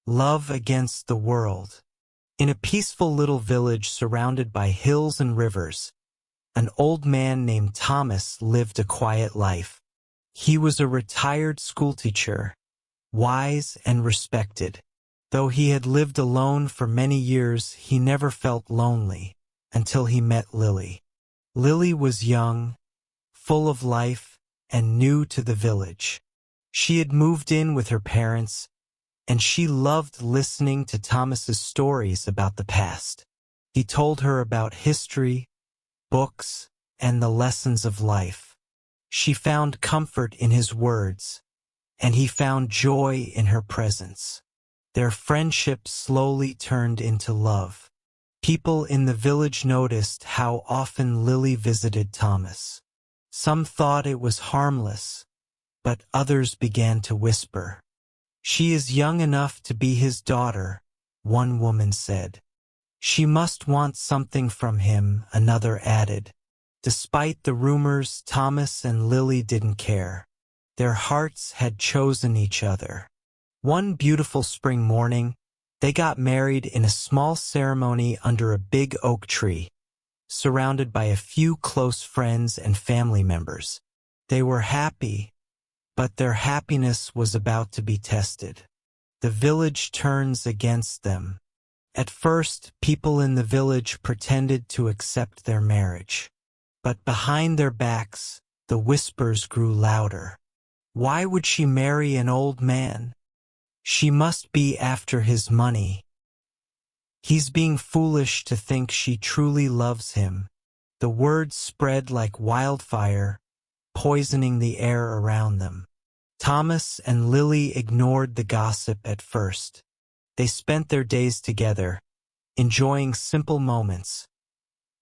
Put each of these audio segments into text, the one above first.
Love against the world. In a peaceful little village surrounded by hills and rivers, an old man named Thomas lived a quiet life. He was a retired schoolteacher, wise and respected. Though he had lived alone for many years, he never felt lonely until he met Lily. Lily was young, full of life, and new to the village. She had moved in with her parents, and she loved listening to Thomas's stories about the past. He told her about history, books, and the lessons of life. She found comfort in his words, and he found joy in her presence. Their friendship slowly turned into love. People in the village noticed how often Lily visited Thomas. Some thought it was harmless, but others began to whisper. "She is young enough to be his daughter," one woman said. "She must want something from him," another added. Despite the rumors, Thomas and Lily didn't care. Their hearts had chosen each other. One beautiful spring morning, they got married in a small ceremony under a big oak tree, surrounded by a few close friends and family members. They were happy, but their happiness was about to be tested. The village turns against them. At first, people in the village pretended to accept their marriage. But behind their backs, the whispers grew louder. Why would she marry an old man? She must be after his money. He's being foolish to think she truly loves him. The words spread like wildfire, poisoning the air around them. Thomas and Lily ignored the gossip at first. They spent their days together, enjoying simple moments.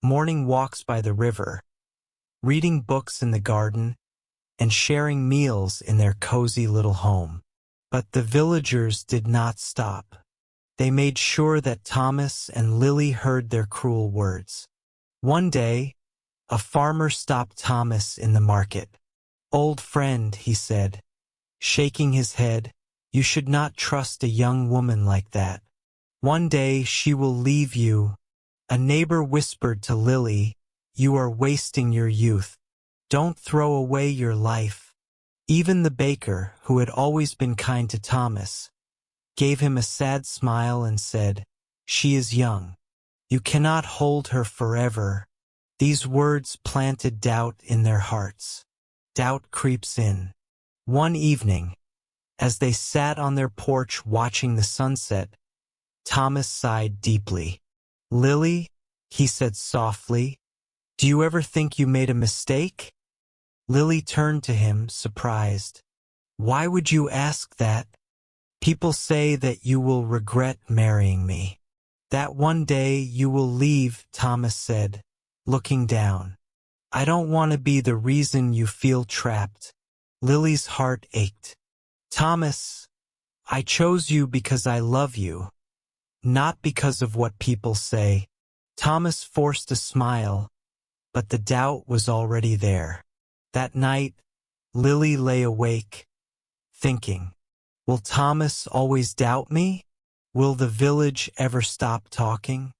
Morning walks by the river, reading books in the garden, and sharing meals in their cozy little home. But the villagers did not stop. They made sure that Thomas and Lily heard their cruel words. One day, a farmer stopped Thomas in the market. "Old friend," he said, shaking his head, "you should not trust a young woman like that. One day she will leave you." A neighbor whispered to Lily, "You are wasting your youth. Don't throw away your life." Even the baker, who had always been kind to Thomas, gave him a sad smile and said, "She is young. You cannot hold her forever." These words planted doubt in their hearts. Doubt creeps in. One evening, as they sat on their porch watching the sunset, Thomas sighed deeply. "Lily," he said softly, "do you ever think you made a mistake?" Lily turned to him, surprised. "Why would you ask that?" "People say that you will regret marrying me. That one day you will leave," Thomas said, looking down. "I don't want to be the reason you feel trapped." Lily's heart ached. "Thomas, I chose you because I love you, not because of what people say." Thomas forced a smile, but the doubt was already there. That night, Lily lay awake, thinking, will Thomas always doubt me? Will the village ever stop talking?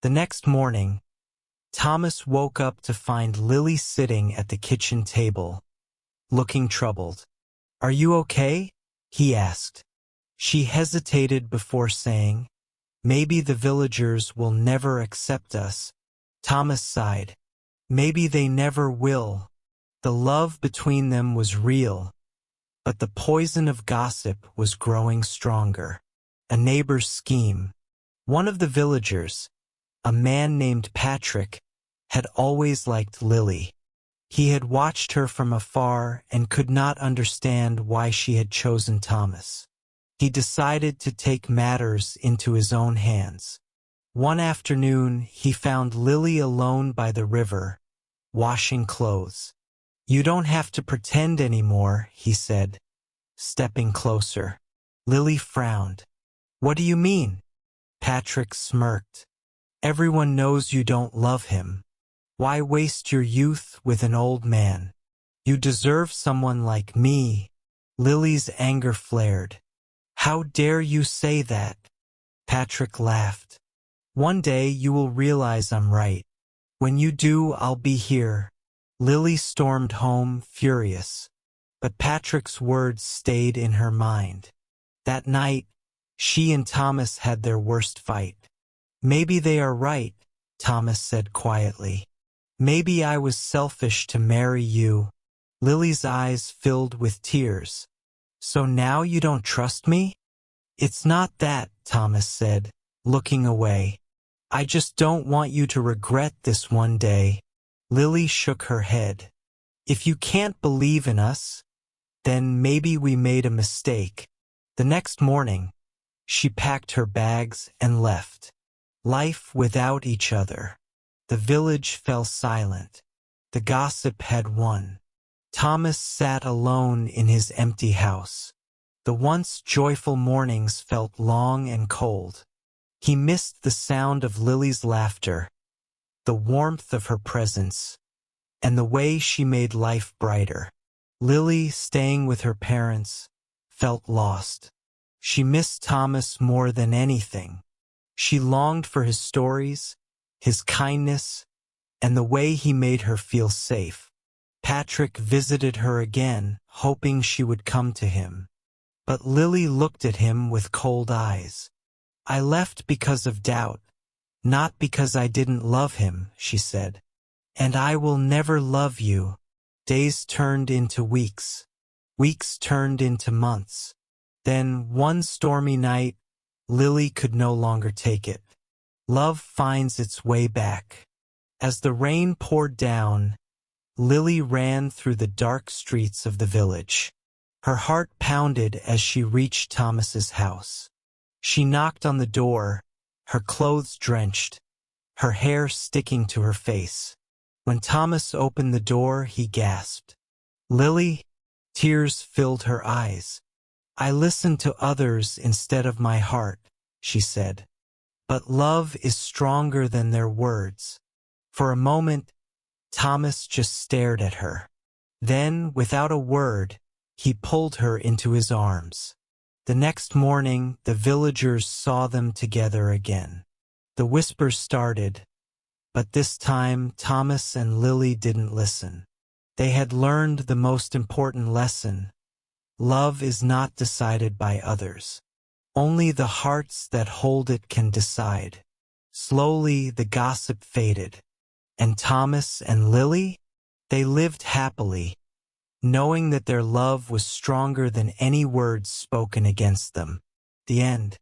The next morning, Thomas woke up to find Lily sitting at the kitchen table, looking troubled. "Are you okay?" he asked. She hesitated before saying, "Maybe the villagers will never accept us." Thomas sighed. "Maybe they never will." The love between them was real, but the poison of gossip was growing stronger. A neighbor's scheme. One of the villagers, a man named Patrick, had always liked Lily. He had watched her from afar and could not understand why she had chosen Thomas. He decided to take matters into his own hands. One afternoon, he found Lily alone by the river, washing clothes. "You don't have to pretend anymore," he said, stepping closer. Lily frowned. "What do you mean?" Patrick smirked. "Everyone knows you don't love him. Why waste your youth with an old man? You deserve someone like me." Lily's anger flared. How dare you say that? Patrick laughed. One day you will realize I'm right. When you do, I'll be here. Lily stormed home, furious. But Patrick's words stayed in her mind. That night, she and Thomas had their worst fight. Maybe they are right, Thomas said quietly. Maybe I was selfish to marry you. Lily's eyes filled with tears. So now you don't trust me? It's not that, Thomas said, looking away. I just don't want you to regret this one day. Lily shook her head. If you can't believe in us, then maybe we made a mistake. The next morning, she packed her bags and left. Life without each other. The village fell silent. The gossip had won. Thomas sat alone in his empty house. The once joyful mornings felt long and cold. He missed the sound of Lily's laughter, the warmth of her presence, and the way she made life brighter. Lily, staying with her parents, felt lost. She missed Thomas more than anything. She longed for his stories, his kindness, and the way he made her feel safe. Patrick visited her again, hoping she would come to him. But Lily looked at him with cold eyes. I left because of doubt, not because I didn't love him, she said. And I will never love you. Days turned into weeks. Weeks turned into months. Then, one stormy night, Lily could no longer take it. Love finds its way back. As the rain poured down, Lily ran through the dark streets of the village. Her heart pounded as she reached Thomas's house. She knocked on the door, her clothes drenched, her hair sticking to her face. When Thomas opened the door, he gasped. Lily? Tears filled her eyes. I listened to others instead of my heart, she said. But love is stronger than their words. For a moment, Thomas just stared at her. Then, without a word, he pulled her into his arms. The next morning, the villagers saw them together again. The whispers started, but this time Thomas and Lily didn't listen. They had learned the most important lesson. Love is not decided by others. Only the hearts that hold it can decide. Slowly, the gossip faded. And Thomas and Lily? They lived happily, knowing that their love was stronger than any words spoken against them. The end.